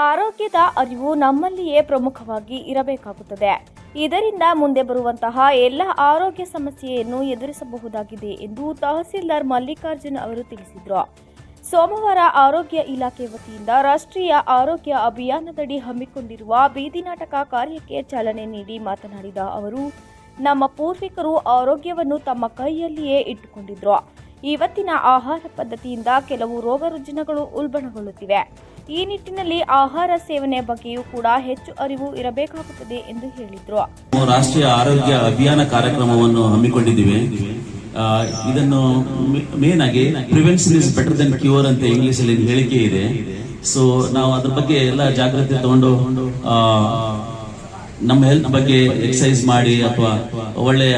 ಆರೋಗ್ಯದ ಅರಿವು ನಮ್ಮಲ್ಲಿಯೇ ಪ್ರಮುಖವಾಗಿ ಇರಬೇಕಾಗುತ್ತದೆ. ಇದರಿಂದ ಮುಂದೆ ಬರುವಂತಹ ಎಲ್ಲ ಆರೋಗ್ಯ ಸಮಸ್ಯೆಯನ್ನು ಎದುರಿಸಬಹುದಾಗಿದೆ ಎಂದು ತಹಸೀಲ್ದಾರ್ ಮಲ್ಲಿಕಾರ್ಜುನ್ ಅವರು ತಿಳಿಸಿದರು. ಸೋಮವಾರ ಆರೋಗ್ಯ ಇಲಾಖೆ ವತಿಯಿಂದ ರಾಷ್ಟ್ರೀಯ ಆರೋಗ್ಯ ಅಭಿಯಾನದಡಿ ಹಮ್ಮಿಕೊಂಡಿರುವ ಬೀದಿ ನಾಟಕ ಕಾರ್ಯಕ್ಕೆ ಚಾಲನೆ ನೀಡಿ ಮಾತನಾಡಿದ ಅವರು, ನಮ್ಮ ಪೂರ್ವಿಕರು ಆರೋಗ್ಯವನ್ನು ತಮ್ಮ ಕೈಯಲ್ಲಿಯೇ ಇಟ್ಟುಕೊಂಡಿದ್ರು. ಇವತ್ತಿನ ಆಹಾರ ಪದ್ಧತಿಯಿಂದ ಕೆಲವು ರೋಗ ರುಜಿನಗಳು ಉಲ್ಬಣಗೊಳ್ಳುತ್ತಿವೆ. ಈ ನಿಟ್ಟಿನಲ್ಲಿ ಆಹಾರ ಸೇವನೆ ಬಗ್ಗೆಯೂ ಕೂಡ ಹೆಚ್ಚು ಅರಿವು ಇರಬೇಕಾಗುತ್ತದೆ ಎಂದು ಹೇಳಿದರು. ರಾಷ್ಟ್ರೀಯ ಆರೋಗ್ಯ ಅಭಿಯಾನ ಕಾರ್ಯಕ್ರಮವನ್ನು ಹಮ್ಮಿಕೊಂಡಿದ್ದೀವಿ. ಇದನ್ನು ಮೇನ್ ಆಗಿ prevention is better then cure ಅಂತ ಇಂಗ್ಲಿಷ್ ಅಲ್ಲಿ ಹೇಳಿಕೆ ಇದೆ. ಸೊ ನಾವು ಅದ್ರ ಬಗ್ಗೆ ಎಲ್ಲ ಜಾಗೃತಿ ತಗೊಂಡು ನಮ್ಮ ಹೆಲ್ತ್ ಬಗ್ಗೆ ಎಕ್ಸರ್ಸೈಸ್ ಮಾಡಿ ಅಥವಾ ಒಳ್ಳೆಯ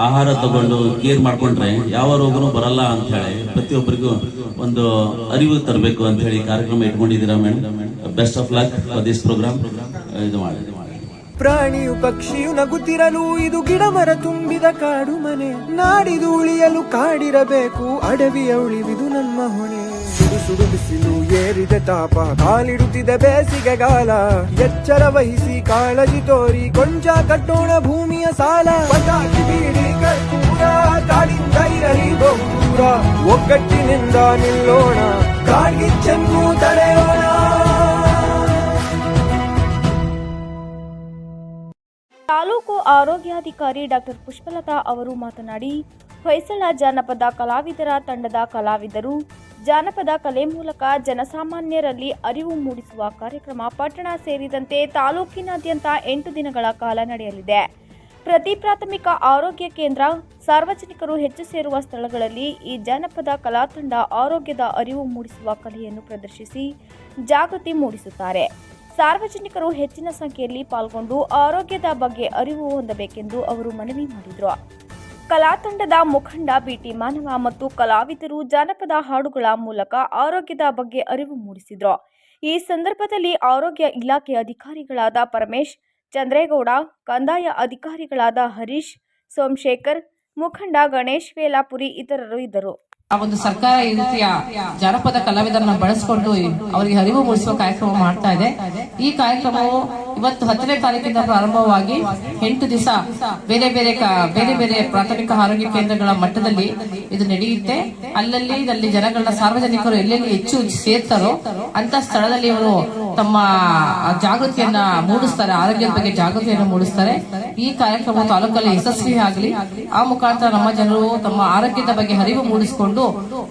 ಆಹಾರ ತಗೊಂಡು ಕೇರ್ ಮಾಡ್ಕೊಂಡ್ರೆ ಯಾವ ರೋಗನೂ ಬರಲ್ಲ ಅಂತ ಹೇಳಿ ಪ್ರತಿಯೊಬ್ಬರಿಗೂ ಒಂದು ಅರಿವು ತರಬೇಕು ಅಂತ ಹೇಳಿ ಕಾರ್ಯಕ್ರಮ ಇಟ್ಕೊಂಡಿದ್ದೀರಾ madam. Best of luck for this program. ಇದು ಮಾಡಿ. ಪ್ರಾಣಿಯು ಪಕ್ಷಿಯು ನಗುತ್ತಿರಲು ಇದು ಗಿಡ ಮರ ತುಂಬಿದ ಕಾಡು ಮನೆ. ನಾಡಿದು ಉಳಿಯಲು ಕಾಡಿರಬೇಕು, ಅಡವಿಯ ಉಳಿವಿದು ನಮ್ಮ ಹೊಣೆ. ಸುಡು ಸುಡು ಬಿಸಿಲು ಏರಿದ ತಾಪ, ಕಾಲಿಡುತ್ತಿದೆ ಬೇಸಿಗೆಗಾಲ. ಎಚ್ಚರ ವಹಿಸಿ ಕಾಳಜಿ ತೋರಿ ಕೊಂಚ ಕಟ್ಟೋಣ ಭೂಮಿಯ ಸಾಲ. ಪಟಾಕಿ ಬೀಡಿ ಕರ್ಪೂರ ಕಾಡಿಂದ ಇರಲಿ ಬಹುದೂರ, ಒಗ್ಗಟ್ಟಿನಿಂದ ನಿಲ್ಲೋಣ, ಕಾಡ್ಗಿಚ್ಚನ್ನು ತಡೆಯೋಣ. ತಾಲೂಕು ಆರೋಗ್ಯಾಧಿಕಾರಿ ಡಾಕ್ಟರ್ ಪುಷ್ಪಲತಾ ಅವರು ಮಾತನಾಡಿ, ಹೊಯ್ಸಳ ಜಾನಪದ ಕಲಾವಿದರ ತಂಡದ ಕಲಾವಿದರು ಜಾನಪದ ಕಲೆ ಮೂಲಕ ಜನಸಾಮಾನ್ಯರಲ್ಲಿ ಅರಿವು ಮೂಡಿಸುವ ಕಾರ್ಯಕ್ರಮ ಪಟ್ಟಣ ಸೇರಿದಂತೆ ತಾಲೂಕಿನಾದ್ಯಂತ 8 ದಿನಗಳ ಕಾಲ ನಡೆಯಲಿದೆ. ಪ್ರತಿ ಪ್ರಾಥಮಿಕ ಆರೋಗ್ಯ ಕೇಂದ್ರ, ಸಾರ್ವಜನಿಕರು ಹೆಚ್ಚು ಸೇರುವ ಸ್ಥಳಗಳಲ್ಲಿ ಈ ಜಾನಪದ ಕಲಾ ತಂಡ ಆರೋಗ್ಯದ ಅರಿವು ಮೂಡಿಸುವ ಕಲೆಯನ್ನು ಪ್ರದರ್ಶಿಸಿ ಜಾಗೃತಿ ಮೂಡಿಸುತ್ತಾರೆ. ಸಾರ್ವಜನಿಕರು ಹೆಚ್ಚಿನ ಸಂಖ್ಯೆಯಲ್ಲಿ ಪಾಲ್ಗೊಂಡು ಆರೋಗ್ಯದ ಬಗ್ಗೆ ಅರಿವು ಹೊಂದಬೇಕೆಂದು ಅವರು ಮನವಿ ಮಾಡಿದರು. ಕಲಾ ತಂಡದ ಮುಖಂಡ ಬಿಟಿ ಮಾನವ ಮತ್ತು ಕಲಾವಿದರು ಜಾನಪದ ಹಾಡುಗಳ ಮೂಲಕ ಆರೋಗ್ಯದ ಬಗ್ಗೆ ಅರಿವು ಮೂಡಿಸಿದರು. ಈ ಸಂದರ್ಭದಲ್ಲಿ ಆರೋಗ್ಯ ಇಲಾಖೆ ಅಧಿಕಾರಿಗಳಾದ ಪರಮೇಶ್, ಚಂದ್ರೇಗೌಡ, ಕಂದಾಯ ಅಧಿಕಾರಿಗಳಾದ ಹರೀಶ್, ಸೋಮಶೇಖರ್, ಮುಖಂಡ ಗಣೇಶ್ ವೇಲಾಪುರಿ ಇತರರು ಇದ್ದರು. ಆ ಒಂದು ಸರ್ಕಾರ ಈ ರೀತಿಯ ಜಾನಪದ ಕಲಾವಿದರನ್ನ ಬಳಸಿಕೊಂಡು ಅವರಿಗೆ ಅರಿವು ಮೂಡಿಸುವ ಕಾರ್ಯಕ್ರಮ ಮಾಡ್ತಾ ಇದೆ. ಈ ಕಾರ್ಯಕ್ರಮವು ಇವತ್ತು 10ನೇ ತಾರೀಕಿಂದ ಪ್ರಾರಂಭವಾಗಿ 8 ದಿವಸ ಬೇರೆ ಬೇರೆ ಪ್ರಾಥಮಿಕ ಆರೋಗ್ಯ ಕೇಂದ್ರಗಳ ಮಟ್ಟದಲ್ಲಿ ಇದು ನಡೆಯುತ್ತೆ. ಅಲ್ಲಿ ಜನಗಳನ್ನ ಸಾರ್ವಜನಿಕರು ಎಲ್ಲೆಲ್ಲಿ ಹೆಚ್ಚು ಸೇರ್ತಾರೋ ಅಂತ ಸ್ಥಳದಲ್ಲಿ ಇವರು ತಮ್ಮ ಜಾಗೃತಿಯನ್ನ ಮೂಡಿಸ್ತಾರೆ, ಆರೋಗ್ಯದ ಬಗ್ಗೆ ಜಾಗೃತಿಯನ್ನು ಮೂಡಿಸ್ತಾರೆ. ಈ ಕಾರ್ಯಕ್ರಮ ತಾಲೂಕಲ್ಲಿ ಯಶಸ್ವಿ ಆಗಲಿ, ಆ ಮುಖಾಂತರ ನಮ್ಮ ಜನರು ತಮ್ಮ ಆರೋಗ್ಯದ ಬಗ್ಗೆ ಅರಿವು ಮೂಡಿಸಿಕೊಂಡು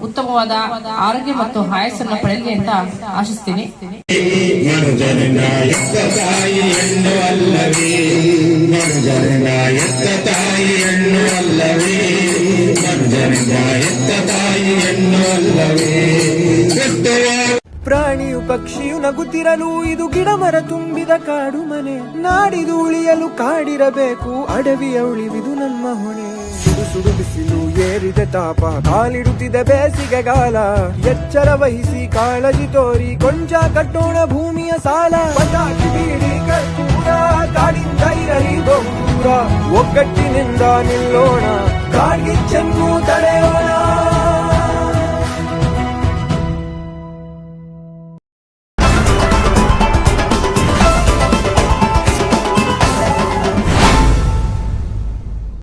ಉತ್ತಮವಾದ ಆರೋಗ್ಯ ಮತ್ತು ಆಯಸ್ಸನ್ನು ಪಡೆಯಲಿ ಅಂತ ಆಶಿಸ್ತೀನಿ. ಪ್ರಾಣಿಯು ಪಕ್ಷಿಯು ನಗುತ್ತಿರಲು ಇದು ಗಿಡ ಮರ ತುಂಬಿದ ಕಾಡು ಮನೆ. ನಾಡಿದು ಉಳಿಯಲು ಕಾಡಿರಬೇಕು, ಅಡವಿಯ ಉಳಿವಿದು ನಮ್ಮ ಹೊಣೆ. ಸುಡು ಸುಡು ಬಿಸಿಲು ಏರಿದ ತಾಪ, ಕಾಲಿಡುತ್ತಿದೆ ಬೇಸಿಗೆಗಾಲ. ಎಚ್ಚರ ವಹಿಸಿ ಕಾಳಜಿ ತೋರಿ ಕೊಂಚ ಕಟ್ಟೋಣ ಭೂಮಿಯ ಸಾಲ. ಪಟಾಕಿ ಬೀಡಿ ಕರ್ಪೂರ ಕಾಡಿಂದ ಇರಲಿ ಬಹುದೂರ, ಒಗ್ಗಟ್ಟಿನಿಂದ ನಿಲ್ಲೋಣ, ಕಾಡ್ಗಿಚ್ಚನ್ನು